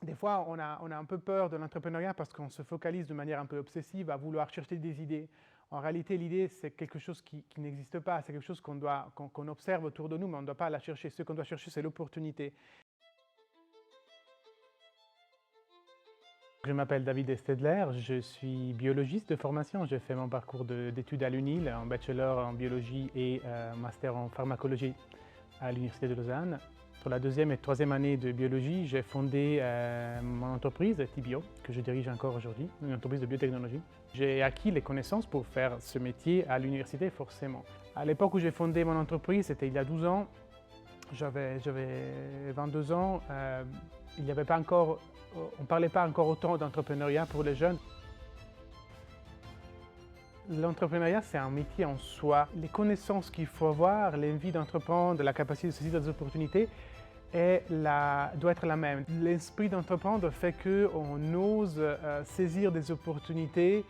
Des fois, on a un peu peur de l'entrepreneuriat parce qu'on se focalise de manière un peu obsessive à vouloir chercher des idées. En réalité, l'idée, c'est quelque chose qui n'existe pas, c'est quelque chose qu'on observe autour de nous, mais on ne doit pas la chercher. Ce qu'on doit chercher, c'est l'opportunité. Je m'appelle David Estedler, je suis biologiste de formation. J'ai fait mon parcours d'études à l'UNIL, en bachelor en biologie et master en pharmacologie à l'Université de Lausanne. Pour la deuxième et troisième année de biologie, j'ai fondé mon entreprise, Tibio, que je dirige encore aujourd'hui, une entreprise de biotechnologie. J'ai acquis les connaissances pour faire ce métier à l'université, forcément. À l'époque où j'ai fondé mon entreprise, c'était il y a 12 ans, j'avais 22 ans, il n'y avait pas encore, on ne parlait pas encore autant d'entrepreneuriat pour les jeunes. L'entrepreneuriat, c'est un métier en soi. Les connaissances qu'il faut avoir, l'envie d'entreprendre, la capacité de saisir des opportunités, doit être la même. L'esprit d'entreprendre fait qu'on ose saisir des opportunités,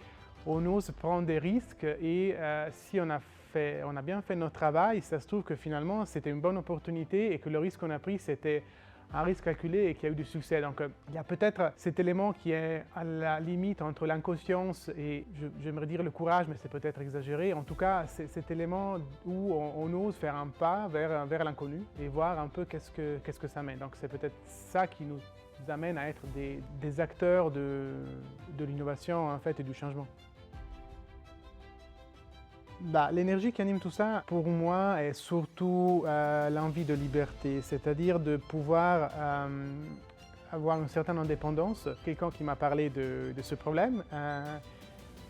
on ose prendre des risques et si on a bien fait notre travail, ça se trouve que finalement c'était une bonne opportunité et que le risque qu'on a pris c'était un risque calculé et qu'il y a eu du succès. Donc il y a peut-être cet élément qui est à la limite entre l'inconscience et, j'aimerais dire le courage, mais c'est peut-être exagéré. En tout cas, c'est cet élément où on ose faire un pas vers l'inconnu et voir un peu qu'est-ce que ça mène. Donc c'est peut-être ça qui nous amène à être des acteurs de l'innovation en fait, et du changement. L'énergie qui anime tout ça, pour moi, est surtout l'envie de liberté, c'est-à-dire de pouvoir avoir une certaine indépendance. Quelqu'un qui m'a parlé de ce problème.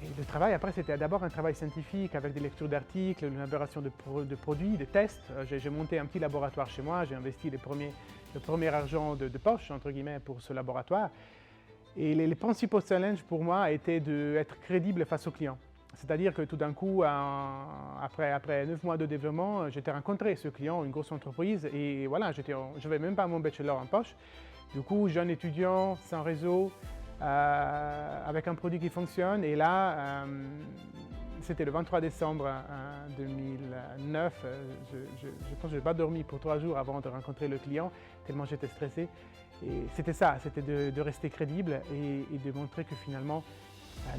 Et le travail, après, c'était d'abord un travail scientifique avec des lectures d'articles, l'élaboration de produits, de tests. J'ai monté un petit laboratoire chez moi, j'ai investi le premier argent de poche, entre guillemets, pour ce laboratoire. Et les principaux challenges pour moi étaient d'être crédible face aux clients. C'est-à-dire que tout d'un coup, après 9 mois de développement, j'étais rencontré ce client, une grosse entreprise, et voilà, je n'avais même pas mon bachelor en poche. Du coup, jeune étudiant, sans réseau, avec un produit qui fonctionne, et là, c'était le 23 décembre 2009, je pense que je n'ai pas dormi pour 3 jours avant de rencontrer le client, tellement j'étais stressé. Et c'était ça, c'était de rester crédible et de montrer que finalement,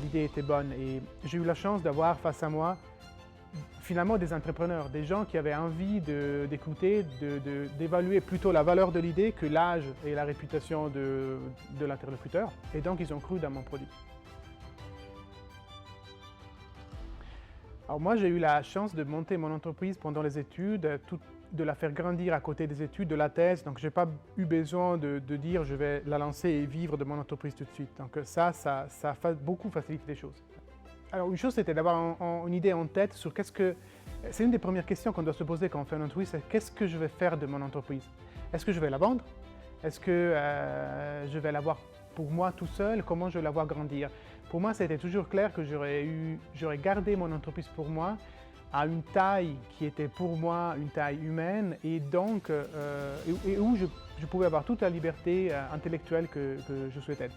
l'idée était bonne et j'ai eu la chance d'avoir face à moi finalement des entrepreneurs, des gens qui avaient envie d'écouter, d'évaluer plutôt la valeur de l'idée que l'âge et la réputation de l'interlocuteur. Et donc ils ont cru dans mon produit. Alors moi j'ai eu la chance de monter mon entreprise pendant les études, de la faire grandir à côté des études, de la thèse. Donc je n'ai pas eu besoin de dire je vais la lancer et vivre de mon entreprise tout de suite. Donc ça a beaucoup facilité les choses. Alors une chose c'était d'avoir une idée en tête sur c'est une des premières questions qu'on doit se poser quand on fait une entreprise, c'est qu'est-ce que je vais faire de mon entreprise? Est-ce que je vais la vendre? Est-ce que je vais l'avoir pour moi tout seul? Comment je vais la voir grandir? Pour moi c'était toujours clair que j'aurais gardé mon entreprise pour moi, à une taille qui était pour moi une taille humaine et donc où je pouvais avoir toute la liberté intellectuelle que je souhaitais.